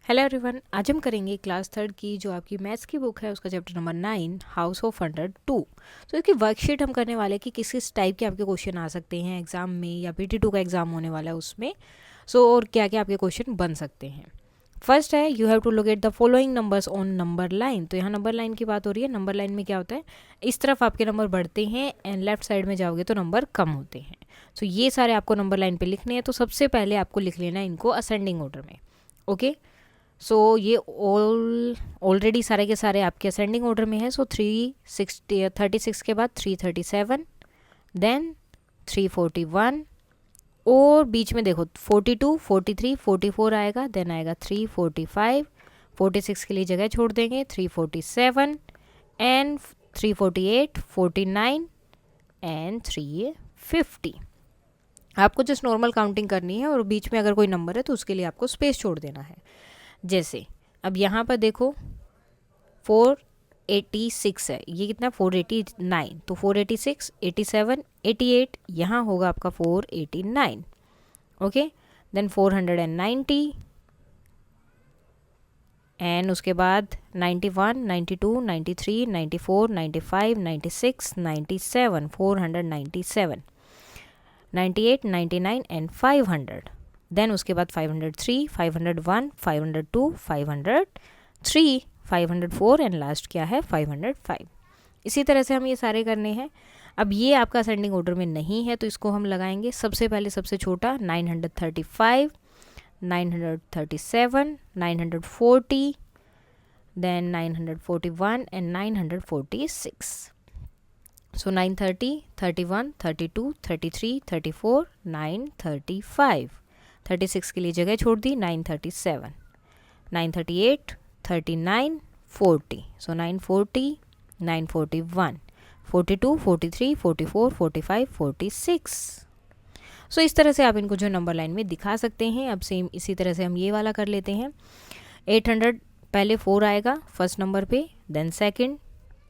Hello everyone, आज हम करेंगे क्लास थर्ड की जो आपकी मैथ्स की बुक है उसका चैप्टर नंबर 9 हाउस ऑफ 102। तो इसकी वर्कशीट हम करने वाले हैं कि किस किस टाइप के आपके क्वेश्चन आ सकते हैं एग्जाम में या PT2 का एग्जाम होने वाला है उसमें। और क्या क्या आपके क्वेश्चन बन सकते हैं। फर्स्ट है you have to locate the following numbers on number line. तो यहाँ नंबर लाइन की बात हो रही है। नंबर लाइन में क्या होता है, इस तरफ आपके नंबर बढ़ते हैं एंड लेफ्ट साइड में जाओगे तो नंबर कम होते हैं। सो ये सारे आपको नंबर लाइन पे लिखने हैं। तो सबसे पहले आपको लिख लेना है इनको असेंडिंग ऑर्डर में। ओके, सो ये ऑलरेडी सारे के सारे आपके असेंडिंग ऑर्डर में है। सो 36 के बाद 337, देन 341 और बीच में देखो 42, 43, 44 आएगा, देन आएगा 345, 46 के लिए जगह छोड़ देंगे 347 एंड 348, 49 एंड 350। आपको जस्ट नॉर्मल काउंटिंग करनी है और बीच में अगर कोई नंबर है तो उसके लिए आपको स्पेस छोड़ देना है। जैसे अब यहाँ पर देखो 486 है, ये कितना 489, तो 486, 87, 88, यहाँ होगा आपका 489। ओके, देन 490 एंड उसके बाद 91, 92, 93, 94, 95, 96, 97, 497, 98, 99 एंड 500। देन उसके बाद 503, 501, 502, 503, 504 एंड लास्ट क्या है 505। इसी तरह से हम ये सारे करने हैं। अब ये आपका असेंडिंग ऑर्डर में नहीं है तो इसको हम लगाएंगे सबसे पहले सबसे छोटा 935, 937, 940, देन 941 एंड 946। सो 930, 31, 32, 33, 34, 935, 36 के लिए जगह छोड़ दी 937, 938, 39, 40, सो 940, 941, 42, 43, 44, 45, 46। सो इस तरह से आप इनको जो नंबर लाइन में दिखा सकते हैं। अब सेम इसी तरह से हम ये वाला कर लेते हैं। 800 पहले 4 आएगा फर्स्ट नंबर पे, then second,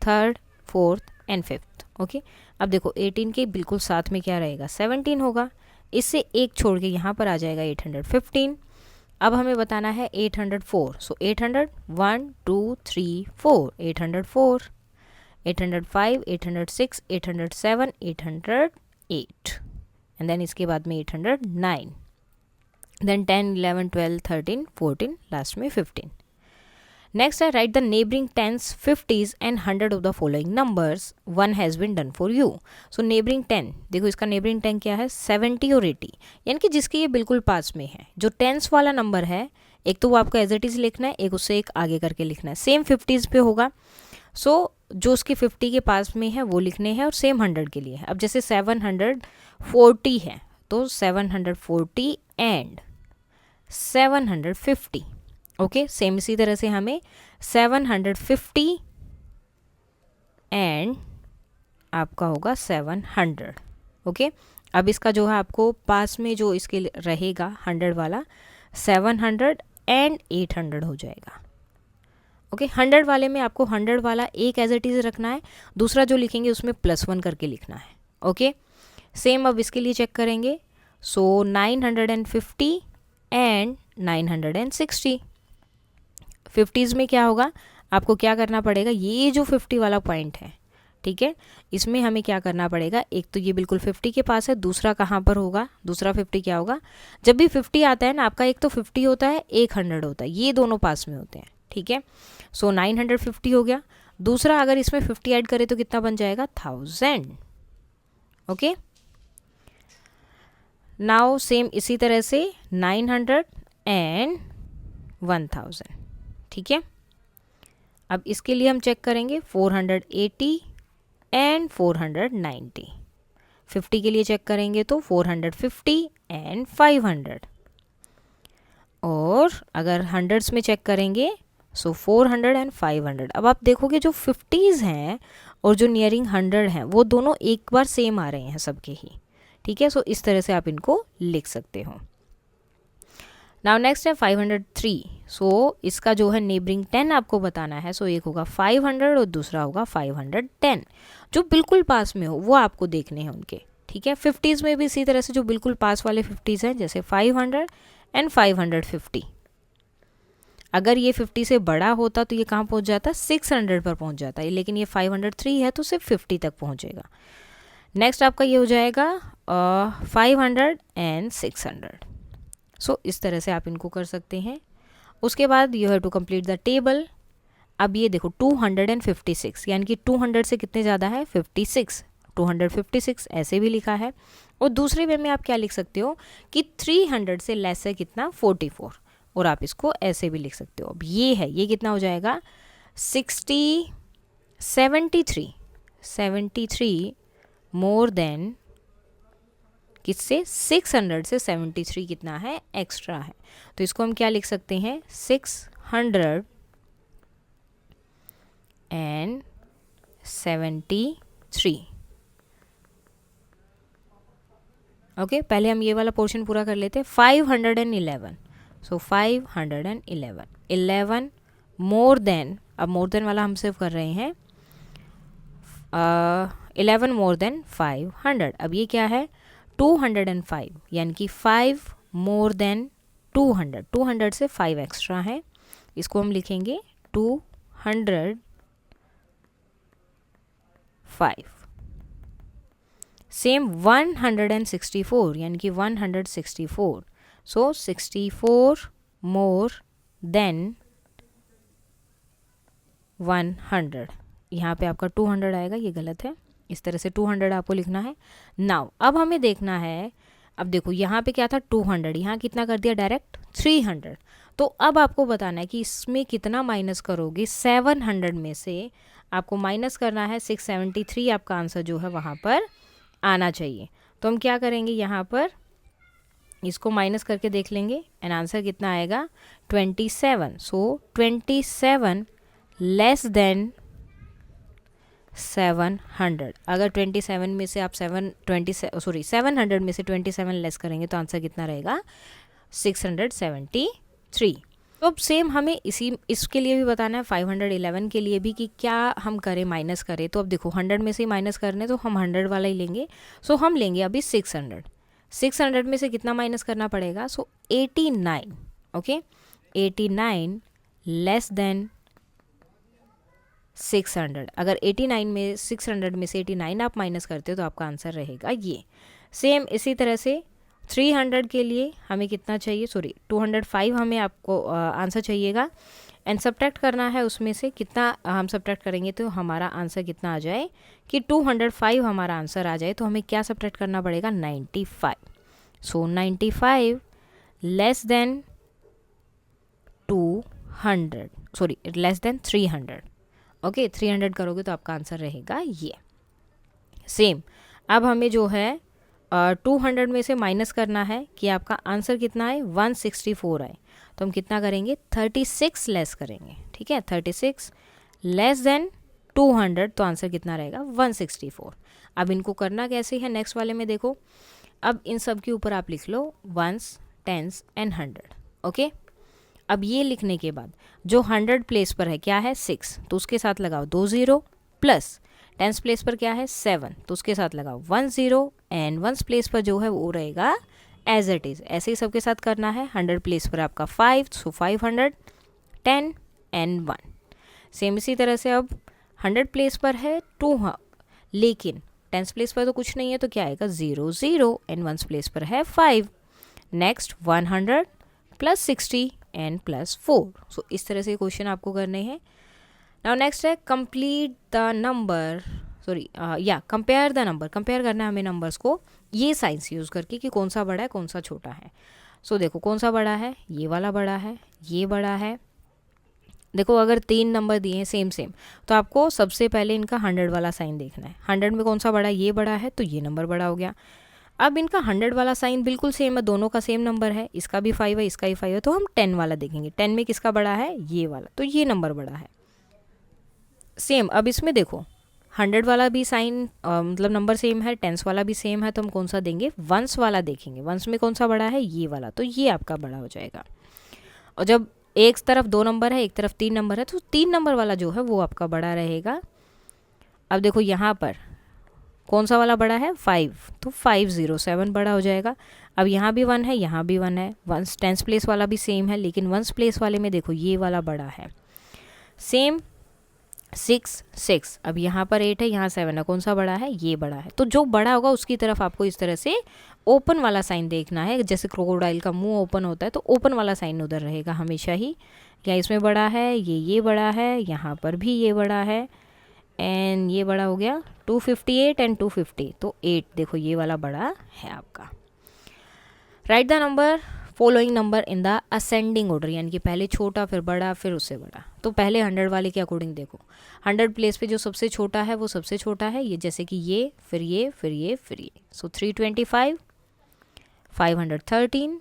third, fourth and fifth. Okay, अब देखो 18 के बिल्कुल साथ में क्या रहेगा 17 होगा, इससे एक छोड़ के यहाँ पर आ जाएगा 815। अब हमें बताना है 804। सो 800, 1 2 3 4, 804, 805, 806, 807, 808 एंड देन इसके बाद में 809, देन 10, 11, 12, 13, 14, लास्ट में 15। नेक्स्ट है write the neighbouring tens, 50s and 100 of the following numbers, one has been done for you. So neighbouring 10, देखो इसका नेबरिंग 10 क्या है 70 और 80, यानी कि जिसके ये बिल्कुल पास में है। जो टेंस वाला नंबर है एक तो वो आपको एज इट इज़ लिखना है, एक उससे एक आगे करके लिखना है। सेम 50s पे होगा। सो जो उसके 50 के पास में है वो लिखने हैं और सेम 100 के लिए है। अब जैसे 740 है तो 740 एंड 750। ओके, सेम इसी तरह से हमें 750 एंड आपका होगा 700। ओके, अब इसका जो है आपको पास में जो इसके रहेगा 100 वाला 700 एंड 800 हो जाएगा। ओके, 100 वाले में आपको 100 वाला एक एज इट इज़ रखना है, दूसरा जो लिखेंगे उसमें +1 करके लिखना है। ओके, सेम अब इसके लिए चेक करेंगे। सो 950 एंड 960। 50s में क्या होगा, आपको क्या करना पड़ेगा, ये जो 50 वाला पॉइंट है, ठीक है, इसमें हमें क्या करना पड़ेगा, एक तो ये बिल्कुल 50 के पास है, दूसरा कहाँ पर होगा, दूसरा 50 क्या होगा, जब भी 50 आता है ना आपका एक तो 50 होता है, एक 100 होता है, ये दोनों पास में होते हैं। ठीक है, सो 950 हो गया। दूसरा अगर इसमें 50 ऐड करें तो कितना बन जाएगा 1000। ओके, नाउ सेम इसी तरह से 900 एंड 1000। ठीक है, अब इसके लिए हम चेक करेंगे 480 एंड 490। 50 के लिए चेक करेंगे तो 450 एंड 500, और अगर हंड्रेड्स में चेक करेंगे सो 400 एंड 500। अब आप देखोगे जो 50s हैं और जो नियरिंग 100 हैं वो दोनों एक बार सेम आ रहे हैं सबके ही। ठीक है, सो इस तरह से आप इनको लिख सकते हो। नाउ नेक्स्ट है 503। सो इसका जो है नेबरिंग 10 आपको बताना है। सो एक होगा 500 और दूसरा होगा 510। जो बिल्कुल पास में हो वो आपको देखने हैं उनके। ठीक है, 50s में भी इसी तरह से जो बिल्कुल पास वाले 50s हैं, जैसे 500 एंड 550। अगर ये 50 से बड़ा होता तो ये कहाँ पहुँच जाता, 600 पर पहुँच जाता है, लेकिन ये 503 है तो सिर्फ 50 तक पहुँचेगा। नेक्स्ट आपका ये हो जाएगा 500 एंड 600। सो इस तरह से आप इनको कर सकते हैं। उसके बाद you have to complete the table. अब ये देखो 256, यानी कि 200 से कितने ज़्यादा है, 56, 256 ऐसे भी लिखा है। और दूसरे वे में आप क्या लिख सकते हो कि 300 से लेस है कितना, 44, और आप इसको ऐसे भी लिख सकते हो। अब ये है, ये कितना हो जाएगा 73 मोर देन किससे, 600 से 73 कितना है, एक्स्ट्रा है। तो इसको हम क्या लिख सकते हैं, 673। ओके, पहले हम ये वाला पोर्शन पूरा कर लेते हैं। 511, सो 511, 11 मोर देन, अब मोर देन वाला हम सिर्फ कर रहे हैं 11 मोर देन 500। अब ये क्या है, 205, यानी कि 5 मोर देन 200, 200 से 5 एक्स्ट्रा है, इसको हम लिखेंगे 205। सेम 164, यानी कि 164, सो 64 मोर देन 100। यहाँ पे आपका 200 आएगा, ये गलत है, इस तरह से 200 आपको लिखना है। नाउ अब हमें देखना है, अब देखो यहाँ पे क्या था 200, यहाँ कितना कर दिया डायरेक्ट 300। तो अब आपको बताना है कि इसमें कितना माइनस करोगे, 700 में से आपको माइनस करना है 673, आपका आंसर जो है वहाँ पर आना चाहिए। तो हम क्या करेंगे, यहाँ पर इसको माइनस करके देख लेंगे एंड आंसर कितना आएगा 27। सो 27 लेस देन 700। अगर 27 में से आप 700 में से 27 लेस करेंगे तो आंसर कितना रहेगा 673। तो अब सेम हमें इसके लिए भी बताना है, 511 के लिए भी, कि क्या हम करें, माइनस करें। तो अब देखो 100 में से माइनस करने, तो हम 100 वाला ही लेंगे। सो हम लेंगे अभी 600 में से कितना माइनस करना पड़ेगा, सो 89। Okay, 89 less than 600। अगर 89 में 600 में से 89 आप माइनस करते हो तो आपका आंसर रहेगा ये। सेम इसी तरह से 300 के लिए हमें कितना चाहिए, 205 हमें आपको आंसर चाहिएगा एंड सब्ट्रैक्ट करना है, उसमें से कितना हम सब्ट्रैक्ट करेंगे तो हमारा आंसर कितना आ जाए कि 205 हमारा आंसर आ जाए। तो हमें क्या सब्ट्रैक्ट करना पड़ेगा, 95। सो 95 लेस देन 300। ओके, 300 करोगे तो आपका आंसर रहेगा ये। सेम अब हमें जो है 200 में से माइनस करना है कि आपका आंसर कितना है, 164 आए। तो हम कितना करेंगे, 36 लेस करेंगे। ठीक है, 36 लेस देन 200, तो आंसर कितना रहेगा 164। अब इनको करना कैसे है, नेक्स्ट वाले में देखो। अब इन सब के ऊपर आप लिख लो वंस, टेंस एंड 100। ओके, अब ये लिखने के बाद जो 100 प्लेस पर है क्या है 6, तो उसके साथ लगाओ 2 0, प्लस टेंस प्लेस पर क्या है 7, तो उसके साथ लगाओ 1 0, एंड वंस प्लेस पर जो है वो रहेगा एज इट इज़। ऐसे ही सबके साथ करना है। 100 प्लेस पर आपका 5, सो 500, 10 एंड 1। सेम इसी तरह से अब 100 प्लेस पर है 2, लेकिन टेंस प्लेस पर तो कुछ नहीं है, तो क्या आएगा 0 0, एंड वंस प्लेस पर है 5। Next 100 plus 60 and plus 4। सो इस तरह से क्वेश्चन आपको करने हैं। नाउ नेक्स्ट है complete the number, compare the number. Compare करना है हमें नंबर्स को ये साइंस यूज़ करके कि कौन सा बड़ा है कौन सा छोटा है। सो देखो कौन सा बड़ा है, ये वाला बड़ा है, ये बड़ा है। देखो अगर 3 नंबर दिए हैं सेम तो आपको सबसे पहले इनका 100 वाला साइन देखना है। 100 में कौन सा बड़ा है, ये बड़ा है, तो ये नंबर बड़ा हो गया। अब इनका 100 वाला साइन बिल्कुल सेम है, दोनों का सेम नंबर है, इसका भी 5 है, इसका भी 5 है, तो हम 10 वाला देखेंगे। 10 में किसका बड़ा है, ये वाला, तो ये नंबर बड़ा है। सेम अब इसमें देखो 100 वाला भी साइन मतलब नंबर सेम है, टेंस वाला भी सेम है, तो हम कौन सा देंगे, वंस वाला देखेंगे। वंस में कौन सा बड़ा है, ये वाला, तो ये आपका बड़ा हो जाएगा। और जब एक तरफ 2 नंबर है, एक तरफ 3 नंबर है, तो 3 नंबर वाला जो है वो आपका बड़ा रहेगा। अब देखो यहाँ पर कौन सा वाला बड़ा है 5, तो 507 बड़ा हो जाएगा। अब यहाँ भी 1 है, यहाँ भी 1 है, वंस टेंस प्लेस वाला भी सेम है, लेकिन वंस प्लेस वाले में देखो ये वाला बड़ा है। सेम 6 6, अब यहाँ पर 8 है, यहाँ 7 है, कौन सा बड़ा है, ये बड़ा है। तो जो बड़ा होगा उसकी तरफ आपको इस तरह से ओपन वाला साइन देखना है, जैसे क्रोकोडाइल का मुंह ओपन होता है तो ओपन वाला साइन उधर रहेगा हमेशा ही। या इसमें बड़ा है, ये बड़ा है, यहाँ पर भी ये बड़ा है, एंड ये बड़ा हो गया 258 एंड 250, तो 8 देखो ये वाला बड़ा है आपका। Right the number following number in the ascending order, यानी कि पहले छोटा फिर बड़ा फिर उससे बड़ा। तो पहले 100 वाले के अकॉर्डिंग देखो, 100 प्लेस पे जो सबसे छोटा है वो सबसे छोटा है, ये जैसे कि ये फिर ये फिर ये फिर ये। सो 325, 513,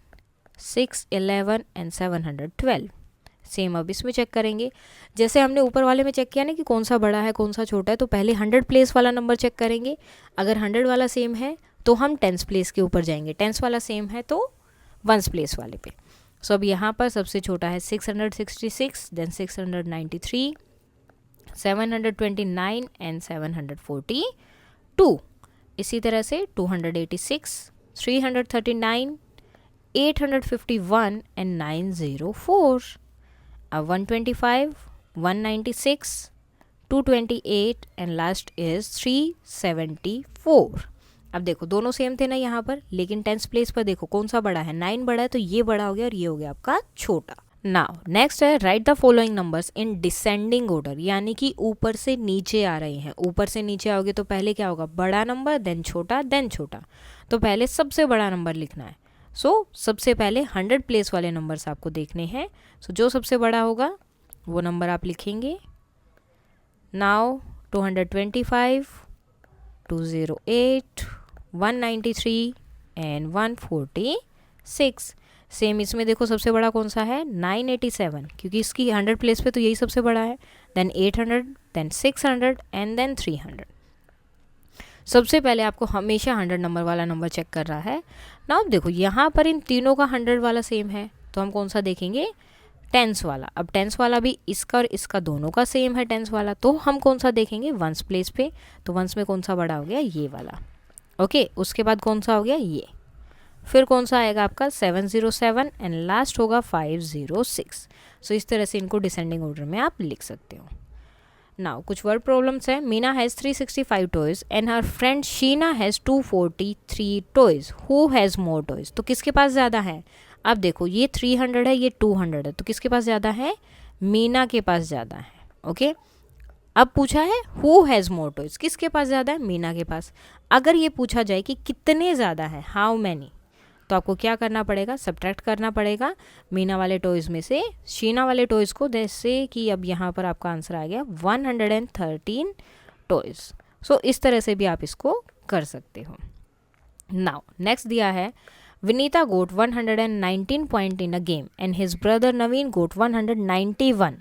611 एंड 712। सेम अब इसमें चेक करेंगे, जैसे हमने ऊपर वाले में चेक किया ना कि कौन सा बड़ा है कौन सा छोटा है, तो पहले 100 प्लेस वाला नंबर चेक करेंगे। अगर 100 वाला सेम है तो हम टेंस प्लेस के ऊपर जाएंगे, टेंस वाला सेम है तो वंस प्लेस वाले पे। सो अब यहाँ पर सबसे छोटा है 666, देन 693, 729 एंड 742। इसी तरह से 286, 339, 851 एंड 904। अब 125, 196, 228 एंड लास्ट इज 374। अब देखो दोनों सेम थे ना यहाँ पर, लेकिन टेंस प्लेस पर देखो कौन सा बड़ा है, 9 बड़ा है तो ये बड़ा हो गया और ये हो गया आपका छोटा। नाउ नेक्स्ट है write the following numbers in descending order, यानी कि ऊपर से नीचे आ रहे हैं। ऊपर से नीचे आओगे तो पहले क्या होगा, बड़ा नंबर देन छोटा देन छोटा, तो पहले सबसे बड़ा नंबर लिखना है। सो सबसे पहले 100 प्लेस वाले नंबर्स आपको देखने हैं। सो जो सबसे बड़ा होगा वो नंबर आप लिखेंगे। Now 225, 208, 193 and 146। सेम इसमें देखो सबसे बड़ा कौन सा है, 987, क्योंकि इसकी 100 प्लेस पे तो यही सबसे बड़ा है। Then 800, then 600 and then 300। सबसे पहले आपको हमेशा 100 नंबर वाला नंबर चेक कर रहा है ना। अब देखो यहाँ पर इन तीनों का 100 वाला सेम है, तो हम कौन सा देखेंगे, टेंस वाला। अब टेंस वाला भी इसका और इसका दोनों का सेम है टेंस वाला, तो हम कौन सा देखेंगे, वंस प्लेस पे। तो वंस में कौन सा बड़ा हो गया, ये वाला। ओके, उसके बाद कौन सा हो गया, ये। फिर कौन सा आएगा आपका 707 एंड लास्ट होगा 506। सो इस तरह से इनको डिसेंडिंग ऑर्डर में आप लिख सकते हो। नाउ कुछ वर्ड प्रॉब्लम्स है। Meena has 365 toys and her friend Sheena has 243 toys, who has more toys. तो किसके पास ज़्यादा है, अब देखो ये 300 है ये 200 है, तो किसके पास ज़्यादा है, मीना के पास ज़्यादा है। ओके, अब पूछा है हु हैज़ मोर टॉयज, किसके पास ज़्यादा है, मीना के पास। अगर ये पूछा जाए कि कितने ज़्यादा है, हाउ मैनी, तो आपको क्या करना पड़ेगा, सब्ट्रैक्ट करना पड़ेगा मीना वाले टॉयज़ में से शीना वाले टॉयज़ को, जैसे कि अब यहाँ पर आपका आंसर आ गया 113 टॉयज़। सो इस तरह से भी आप इसको कर सकते हो। नाउ नेक्स्ट दिया है Vinita got 119 point in a game and his brother Naveen got 191।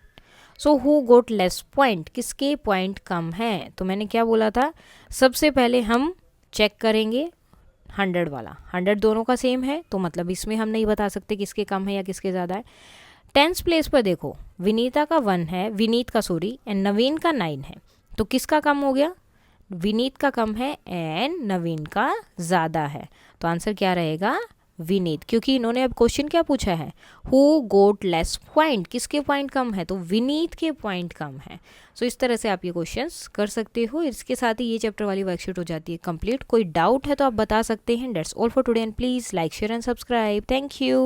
So who got less point, किसके पॉइंट कम हैं। तो मैंने क्या बोला था, सबसे पहले हम चेक करेंगे 100 वाला, 100 दोनों का सेम है, तो मतलब इसमें हम नहीं बता सकते किसके कम है या किसके ज़्यादा है। टेंस प्लेस पर देखो विनीता का 1 है, विनीत का सॉरी, एंड नवीन का 9 है, तो किसका कम हो गया, विनीत का कम है एंड नवीन का ज़्यादा है। तो आंसर क्या रहेगा, विनीत, क्योंकि इन्होंने अब क्वेश्चन क्या पूछा है, हु गोट लेस पॉइंट, किसके पॉइंट कम है, तो विनीत के पॉइंट कम है। सो इस तरह से आप ये क्वेश्चंस कर सकते हो। इसके साथ ही ये चैप्टर वाली वर्कशीट हो जाती है कंप्लीट। कोई डाउट है तो आप बता सकते हैं। That's all for today and please like share and subscribe. Thank you.